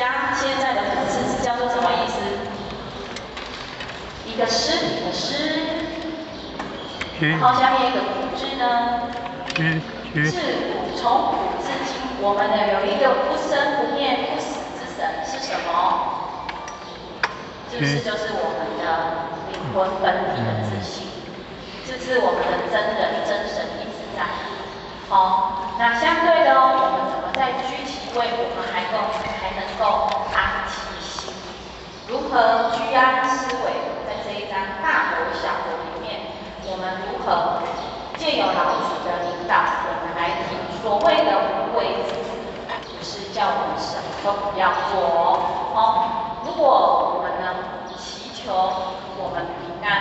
加现在的副词是叫做什么意思？一个尸体的尸，然后下面一个古字呢？自古从古至今，我们呢有一个不生不灭、不死之神是什么？是不是就是我们的灵魂本体的自性？是不是我们的真人真神一直在？哦，那相对的哦，我们怎么在居其位，我们还能够安其心？如何居安思危？在这一章大国小国里面，我们如何借由老子的引导，我们来提所谓的无为之治，不是叫我们什么都不要做哦。如果我们呢祈求我们平安，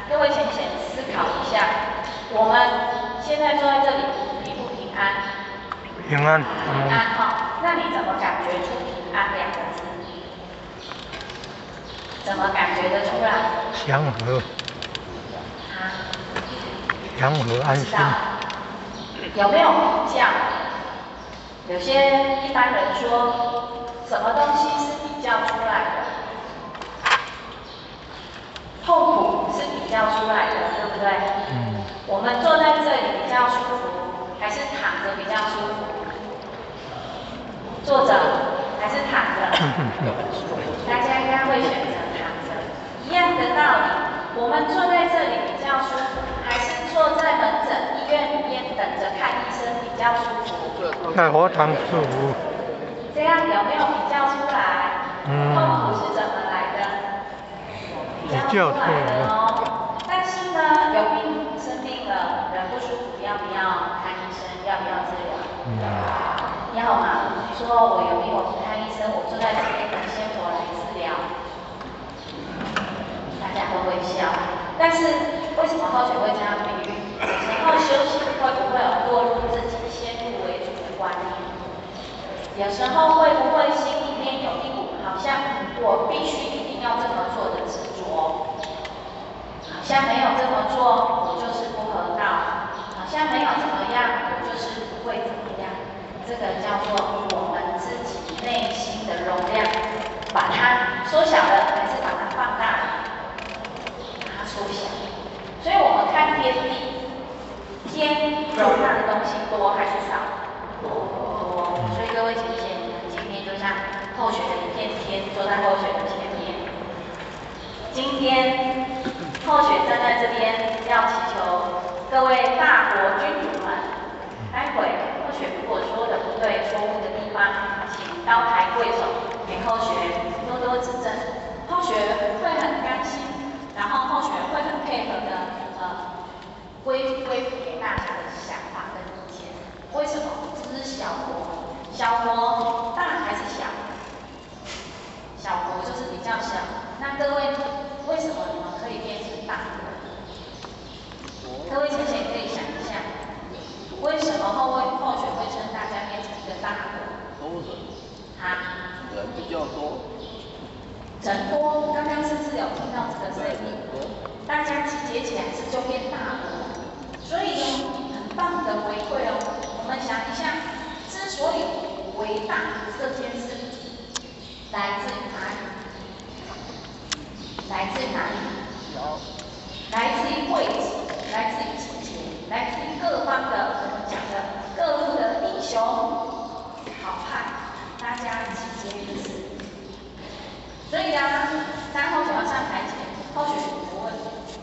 各位浅思考一下，我们现在坐在这里平不平安？平安。平安哈，那你怎么感觉出平安两个字？怎么感觉得出来？祥和。祥和安心。有没有比较？有些一般人说，什么东西是比较出来的？痛苦是比较出来的，对不对？我们坐在这里比较舒服，还是躺着比较舒服？坐着还是躺着？大家应该会选择躺着。一样的道理，我们坐在这里比较舒服，还是坐在门诊医院里面等着看医生比较舒服？在佛堂舒服。这样有没有比较出来？痛苦是怎么来的？比较出来的哦。但是呢，有病生病了，人不舒服，要不要看医生？要不要治疗？要嘛？说我有病，我不看医生，我坐在这边等仙佛来治疗。大家都会笑。但是为什么后学会这样比喻？有时候修行会不会有落入自己先入为主的观念？有时候会不会心里面有一股好像我必须一定要这么做的执着？好像没有这么做，我就是不合道；好像没有怎么样，我就是不会怎么样。这个叫做我们自己内心的容量，把它缩小了，还是把它放大了？把它缩小。所以我们看天地，天容纳的东西多还是少？多。所以各位姐姐，今天就像后学的一片天，坐在后学的前面。今天后学站在这边，要祈求各位大国君主们，待会后学如果说的不对、错误的地方，请高抬贵手，给后学多多指正。后学会很甘心，然后后学会很配合的归附给大家的想法跟意见。为什么？这是小国，小国大还是小？小国就是比较小。那各位，为什么你们可以变成大国？各位浅浅可以想一下，为什么后学会称大家变成一个大国？多人。人比较多。人多，刚刚是不是有听到这个声音？大家集结起来是就变大国，所以很棒的回馈哦。我们想一下，之所以伟大这件事，来自于哪里？来自于哪里？来自于位置，来自于集结，来自于各方的我们讲的各路的英雄好汉，大家集结于此。所以当后学要上台前，后学有个问题，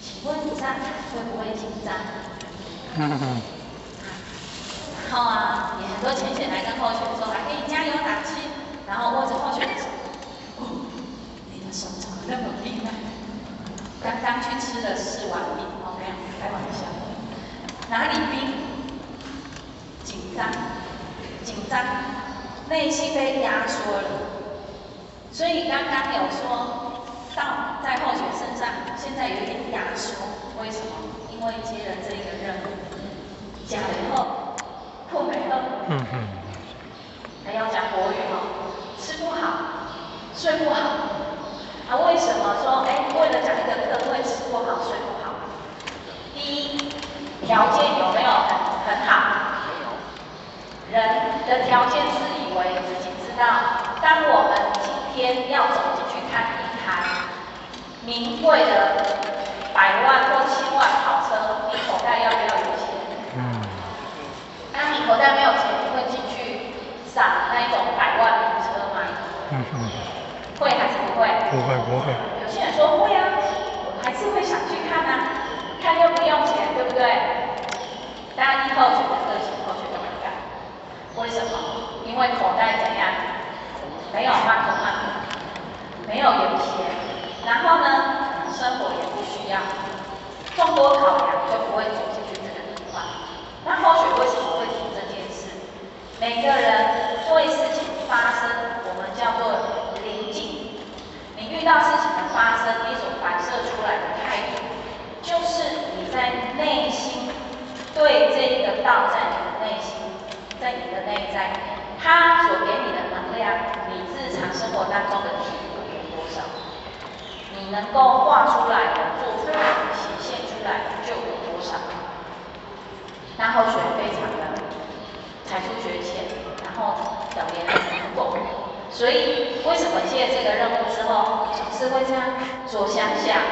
请问你上台会不会紧张？然后也很多浅显来跟后学说，还可以加油打气，然后握着后学的手，你的手怎么那么冰啊？刚刚去吃了4碗冰，没有开玩笑，哪里冰？紧张，内心被压缩了。所以刚刚有说到在后学身上，现在有一点压缩，为什么？因为接了这个任务，讲了以后，困没了，还要讲国语吃不好，睡不好，为什么说为了讲一个课会吃不好睡不好？第一，条件有没有很好？人的条件自以为自给自道，当我们今天要走进去看一台名贵的100万或1000万跑车，你口袋要不要有钱？当你口袋没有钱，你会进去赏那一种100万名车吗？会还是不会？不会。有些人说会啊，我还是会想去看啊，看又不用钱，对不对？大家依后选的个性，后选的敏感。为什么？因为口袋怎样？没有慢口慢，没有油钱，然后呢，生活也不需要，众多考量就不会走进去这个地方。那后学为什么会提这件事？每个人对事情发生，我们叫做临境。你遇到事情的发生，你所反射出来的态度，就是你在内心对这个道在你的内心，在你的内在，它所给你的能量，你日常生活当中的体悟有多少？你能够画出来的、做出来的、显现出来的就有多少？那后学非常的才疏学浅，然后等别人不懂。所以为什么接这个任务之后，总是会这样左想想，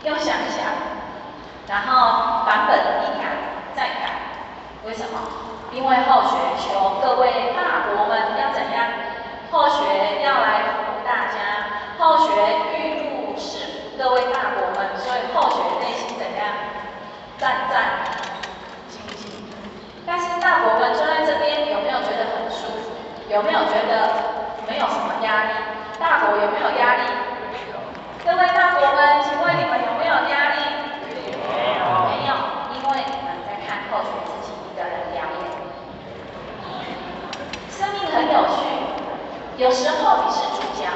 右想想，然后版本一改再改？为什么？因为后学求各位大国们要怎样？后学要来服务大家，后学预祝是服各位大国们，所以后学内心怎样？战兢兢。但是大国们坐在这边，有没有觉得很舒服？有没有觉得没有什么压力？大国有没有压力？各位大国们，请问你们有没有压力？没有，因为你们在看后学自己一个人表演。生命很有趣，有时候你是主角，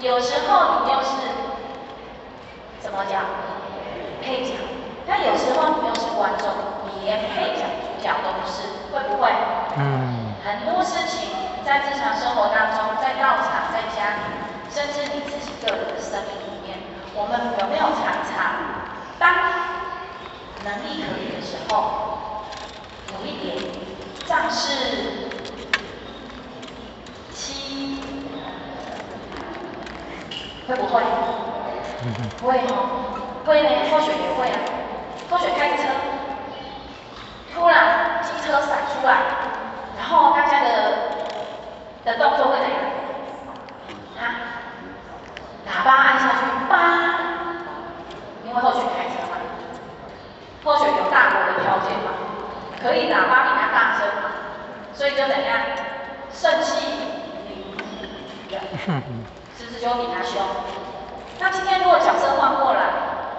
有时候你又是怎么讲？配角。但有时候你又是观众，你连配角、主角都不是，会不会？很多事情在日常生活当中，在道场、在家庭，甚至你自己个人的生命里面，我们有没有常常，当能力可以的时候，有一点仗势欺，会不会？会哦，会呢，后学也会啊。后学开着车，突然机车闪出来，然后大家的动作会怎样？喇叭按下去，叭！因为后学开车嘛，后学有大国的条件嘛，可以喇叭比他大声嘛，所以就怎样？盛气凌人，是不是就比他凶？那今天如果角色换过来，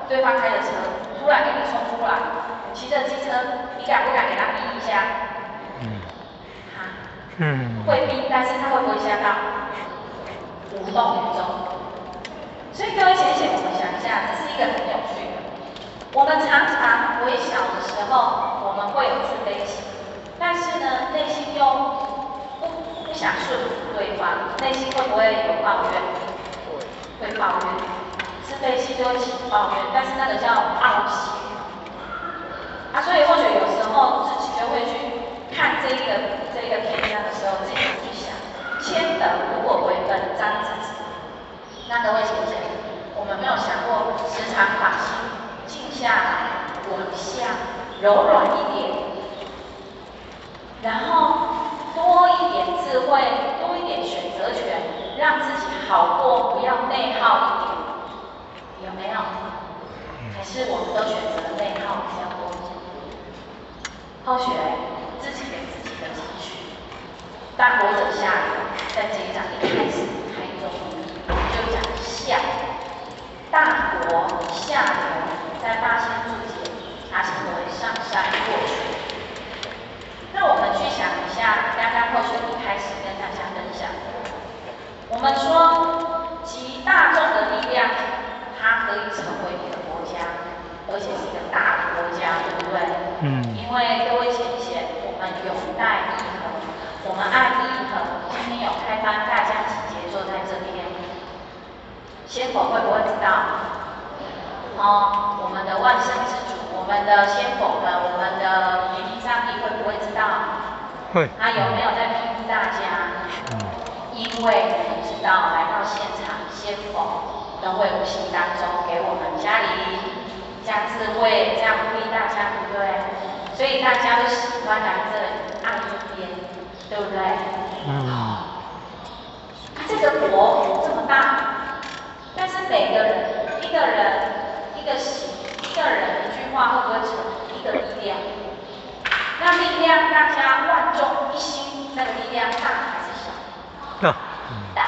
对方开着车，突然给你冲出来，骑着机车，你敢不敢给他逼一下？会逼，但是他会不会吓到？无动于衷。所以各位浅显，我们想一下，这是一个很有趣的。我们常常微小的时候，我们会有自卑心，但是呢，内心又不想顺服对方，内心会不会有抱怨？会抱怨。自卑心就会起抱怨，但是那个叫傲气所以或许有时候自己就会去看这个篇章的时候，自己去想，谦德如果为本章之子，那各位姐姐，我们没有想过时常把心静下来，往下柔软一点，然后多一点智慧，多一点选择权，让自己好过，不要内耗一点。有没有？还是我们都选择内耗比较多？后学自己给自己的期许，大国者下流，在这一章一开始开宗就讲下，大国下流，在八仙注解，它称为上山过水。那我们去想一下，刚刚后学一开始跟大家分享的，我们说集大众的力量。它可以成为一个国家，而且是一个大国家，对不对？因为各位浅显，我们永待义和，我们爱义和。今天有开班，大家集结坐在这边，仙佛会不会知道？我们的万圣之主，我们的仙佛们，我们的云林上帝会不会知道？会。他有没有在庇护大家？因为你知道来到现场先锋都会无形当中给我们加智慧，这样鼓励大家，对不对？所以大家都喜欢来这里爱这边，对不对？这个国这么大，但是每个人一个人一个行一个人一句话会不会成一个力量？那力量大家万众一心，那个力量大还是小？大。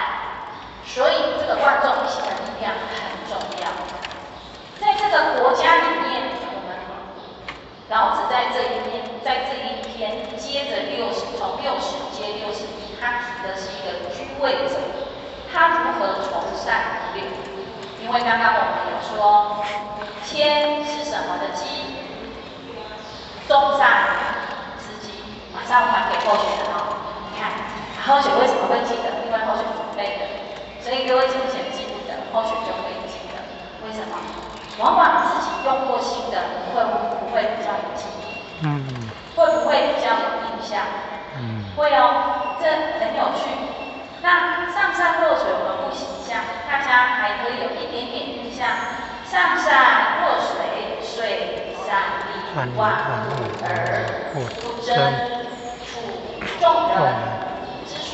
所以这个万众一心的力量很重要。在这个国家里面，我们老子在这一篇接着从60接61，他提的是一个居位者，他如何从善如流？因为刚刚我们有说，谦是什么的基？忠善之基，马上还给候选人哦。你看，候选为什么会记得？因为候选准备的，所以各位之前记不得，候选就会记得。为什么？往往自己用过心的，会不会比较有记忆？会不会比较有印象？会哦，这很有趣。那上善若水，我们不形象，大家还可以有一点点印象。上善若水，水善利万物而不争，处众人之所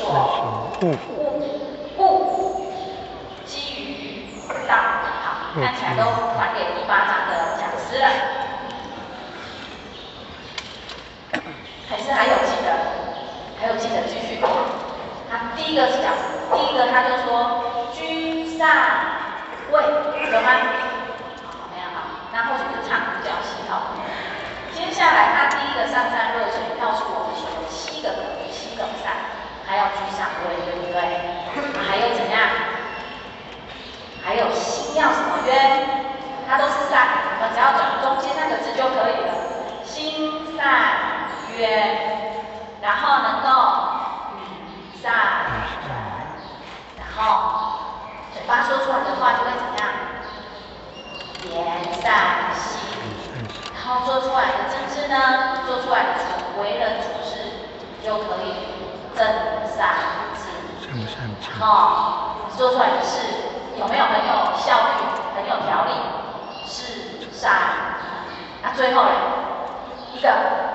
恶，基于道。好，看起来都还给第8章的讲师了，还有记得继续。他第一个他就说居善位，有吗？没有好，那或许就唱独角戏好了。接下来他第一个上善若水，告诉我们说有7个德，7种善，还要居上位，对不对？还有怎样？还有心要什么冤？它都是善，我们只要转中间那个字就可以了。心善冤，然后能够与善然后嘴巴说出来的话就会怎样？言善心，然后做出来的政治呢，做出来的为人处事就可以正善治，然后做出来的事有没有很有效率、很有条理？是善。那最后一个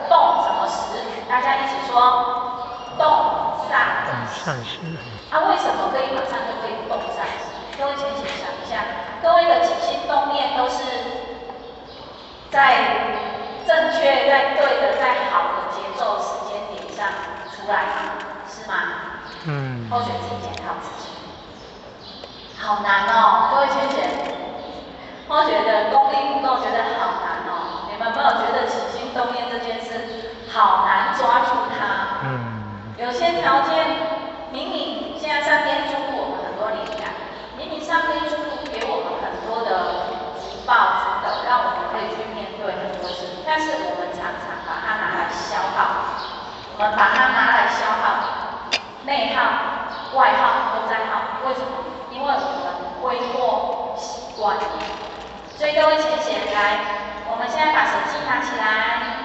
动什么时？大家一起说动善时。为什么可以马上就可以动善时？各位请想一下，各位的起心动念都是在正确、在对的、在好的节奏、时间点上出来，是吗？候选自己检讨自己。好难哦，各位浅浅，我觉得功力不够，觉得好难哦。你们有没有觉得起心动念这件事好难抓住它？有些条件明明现在上天注入我们很多灵感，明明上天注入给我们很多的福报福德，让我们可以去面对很多事，但是我们常常把它拿来消耗，内耗、外耗都在耗，为什么？因为我们挥霍习惯了。所以各位浅显来，我们现在把手机拿起来，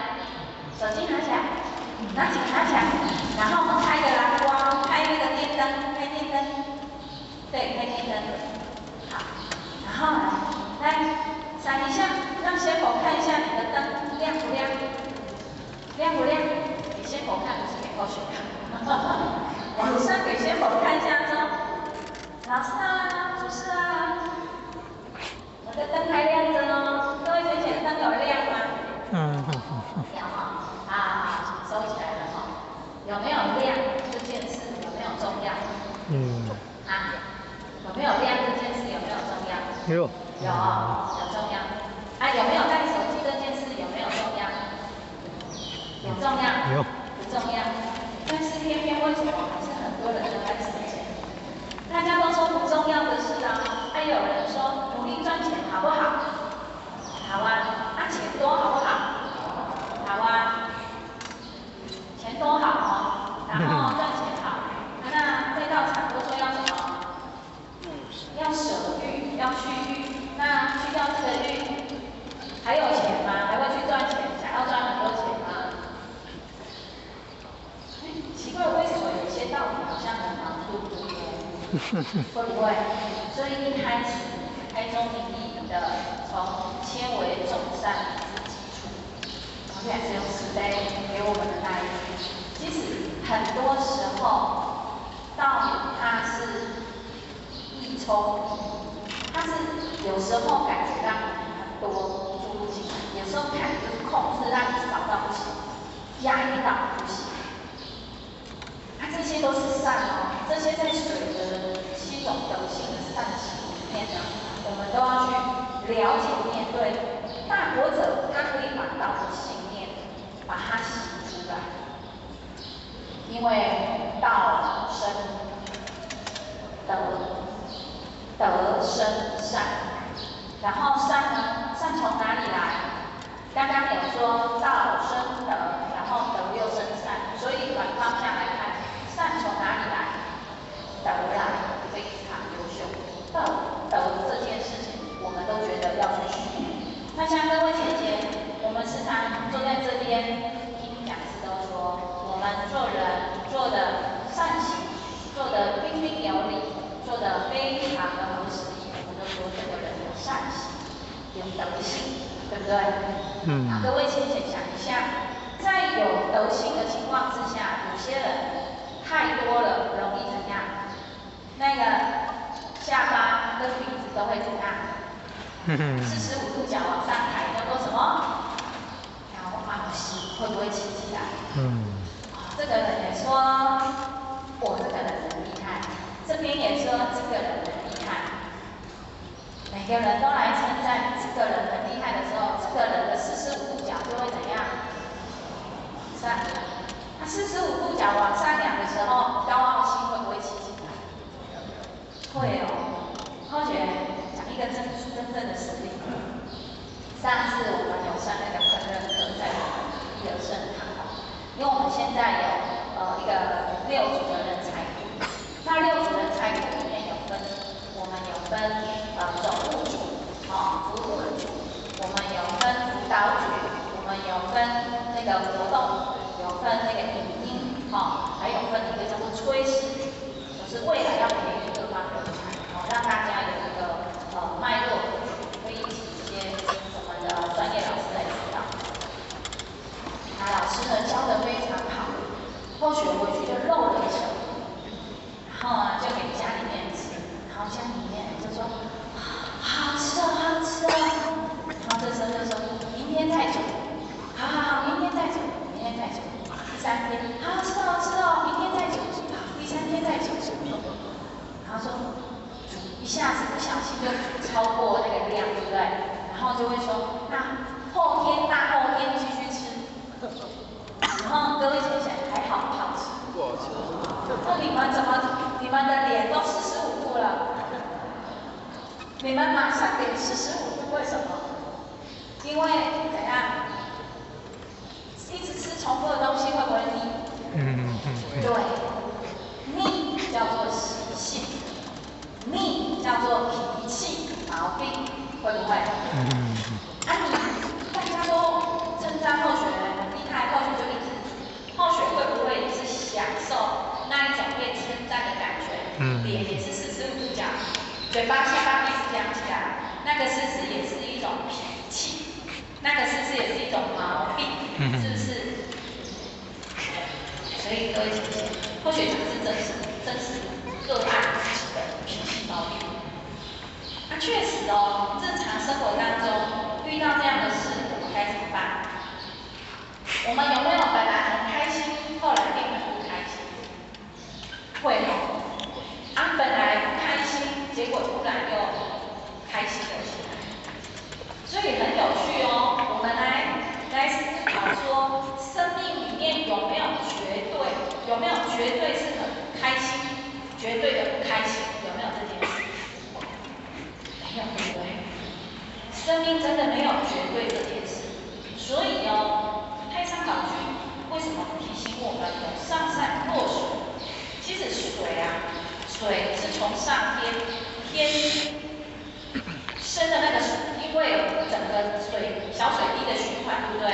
拿起来，然后我们开个蓝光，开那个电灯，对，开电灯，好，然后来闪一下，让先佛看一下你的灯亮不亮，给先佛看，不是给候选人，往上给先佛看一下说，老师啊，主持啊，我的灯还亮着哦，各位浅显灯有亮吗？亮啊，收起来了哈。有没有亮这件事有没有重要？有没有亮这件事有没有重要？有重要。有没有带手机这件事有没有重要？有重要。不重要。但是偏偏为什么还是很多人都在手机？大家都说不重要的事啊，有人说努力赚钱好不好？好啊。钱多好不好？好啊。钱多好哦，然后赚钱好。那这道场都说要什么？要舍欲，要去欲。那去掉会不会？所以一开始开宗明义的从纤维总善是基础，而且是用慈悲给我们的那一句。其实很多时候道理它是易冲，它是有时候感觉让你很多注进，有时候看就是控制让你少到不行，压抑到不行。这些都是善哦，这些在水的7种德性的善行里面呢，我们都要去了解面对。大国者他可以把道的信念把它行出来，因为道生德，德生善，然后善呢，善从哪里来？刚刚有说道生德，然后德又生善，所以反方向来看。善从哪里来？德来，非常优秀。德这件事情，我们都觉得要去学。那像各位姐姐，我们时常坐在这边听讲师都说，我们做人做的善行，做的彬彬有礼，做的非常的合时宜，我们都说这个人有善行，有德性，对不对？各位姐姐想一下，在有德性的情况之下，有些人。太多了，容易怎样？那个下巴跟鼻子都会怎样？45度角往上抬，叫做什么？然后昂息，会不会起起来？这个人也说，我这个人很厉害，这边也说这个人很厉害。每个人都来称赞这个人很厉害的时候，这个人的45度角就会怎样？上扬。45度角往上扬的时候，高傲心会不会起来？会哦。后学讲一个真正的实例。上次我们有上那个烹饪课，在益尔圣堂，因为我们现在有一个6组的人才库，那6组人才库里面有分，我们有分总务组、服务组，我们有分辅导组，我们有分那个活动。有分那个影音，还有分一个叫做炊事组，就是未来要培育各方人才，让大家有一个脉络可以请一些我们的专业老师来指导。那老师呢教得非常好，后学回去就露了手，然后就给家里面吃，然后家里面就说好吃哦，好吃哦，然后这时候就说明天再煮，好，明天再煮，明天再煮。第3天，好吃哦，明天再煮。第3天再煮。然后说煮一下子不小心就煮超过那个量，对不对？然后就会说，那后天、大后天继续吃。然后各位姐姐还好不好吃？不好吃。那你们的脸都45度了，你们马上脸45度，为什么？因为怎样？一直吃重复的东西会不会腻？对，腻叫做习性，腻叫做脾气毛病，会不会？大家都称赞后学很厉害，后学就一直煮，后学会不会也是享受那一种被称赞的感觉？脸也是45度角，嘴巴下巴一直扬起来，那个是不是也是一种脾气？那个是不是也是一种毛病？是不是？所以各位姐姐，后学讲是真实个案自己的脾气毛病。那确实哦，日常生活当中遇到这样的事，我们该怎么办？我们有没有本来很开心，后来变得不开心？会哦。本来不开心，结果突然又开心了起来。所以很有趣哦，我们来思考说，生命里面有没有绝对？有没有绝对是很开心，绝对的不开心？有没有这件事？没有，对不对？生命真的没有绝对这件事。所以太上老君为什么提醒我们有上善若水？其实水是从上天生的那个水，因为有整个小水滴的循环，对不对？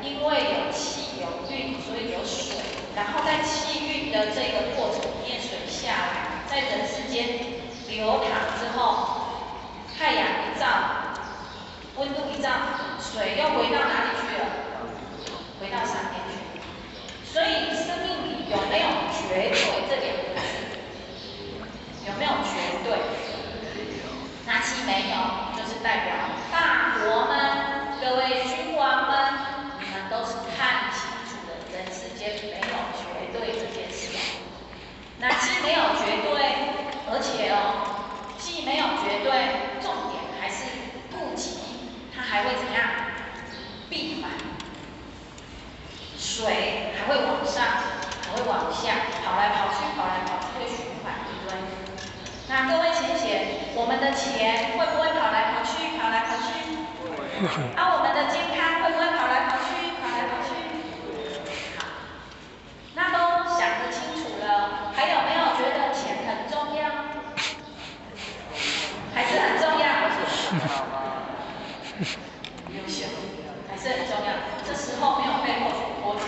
因为有气有运，所以有水。然后在气运的这个过程里面，水下来，在人世间我们的健康会不会跑来跑去，跑来跑去？好，那都想得清楚了，还有没有觉得钱很重要？还是很重要？优秀，还是很重要。这时候没有被候选拖走，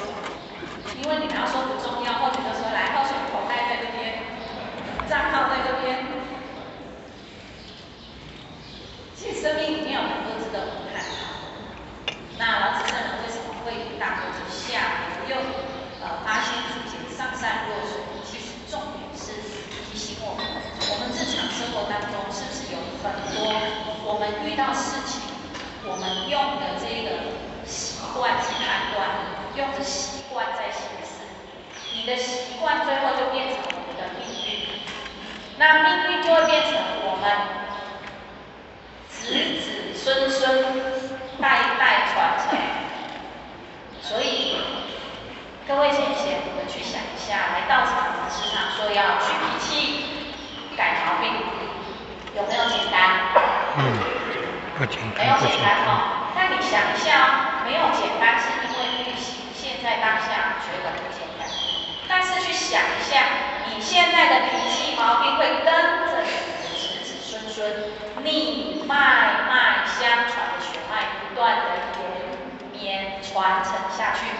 因为你们要说不重要，候选就说来，候选口袋在这边，账号在这边。其实生命里面有很多值得我们探讨。那老子圣人为什么会大国之下又发现自己上善若水？其实重点是提醒我们，我们日常生活当中是不是有很多我们遇到事情，我们用的这个习惯去判断，用着习惯在行事，你的习惯最后就变成我们的命运，那命运就会变成我们子子孙孙代代传承。所以各位贤贤，我们去想一下，来道场时常说要去脾气、改毛病，有没有简单？不简单，没有简单哦。那你想一下，没有简单是因为预习现在当下觉得不简单，但是去想一下，你现在的脾气毛病会跟着你的子子孙孙命脉相传的血脉不断的延绵传承下去。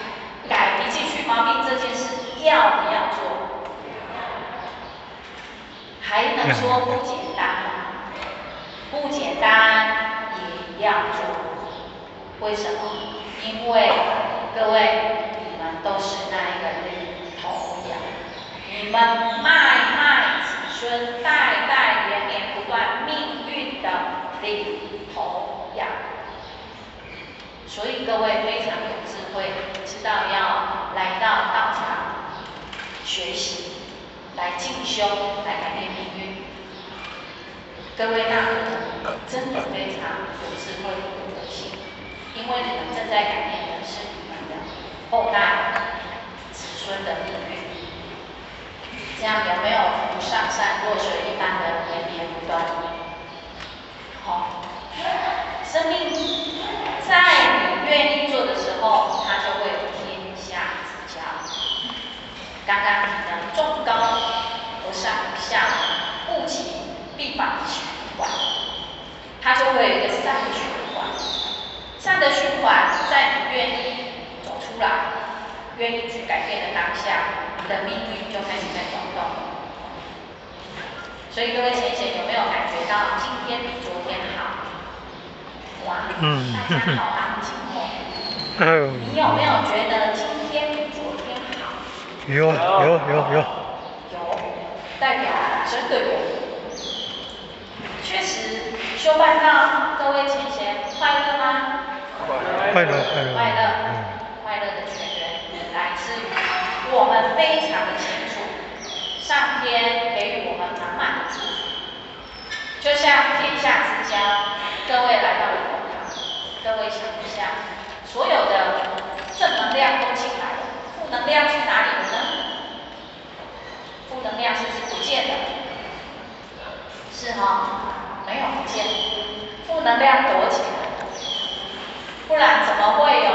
改脾气去毛病这件事要不要做？还能说不简单吗？不简单也要做。为什么？因为各位，你们都是那一个领头羊，你们脉子孙代代连绵不断命运的领头羊。所以各位非常有智慧，知道要来到道场学习，来进修，来改变命运。各位大德真的非常有智慧、有德性，因为你们正在改变的是你们的后代子孙的命运。这样有没有如上善若水一般的连绵不断？好，生命在你愿意做的时候，它就会有天下之交。刚刚提的众高而上下，物极必反循环，它就会有一个善的循环。善的循环，在你愿意走出来，愿意去改变的当下，你的命运就开始在转动。所以各位贤贤有没有感觉到今天比昨天好？哇，大家好安静哦。你有没有觉得今天比昨天好？有，代表真的有。确实，修办道，各位贤贤快乐吗？快乐的泉源来自于我们非常的清楚，上天给予我们满满的祝福，就像天下之交，各位来到了佛堂，各位想一下，所有的正能量都进来了，负能量去哪里了呢？负能量是不是不见了？是哈，没有不见，负能量躲起来，不然怎么会有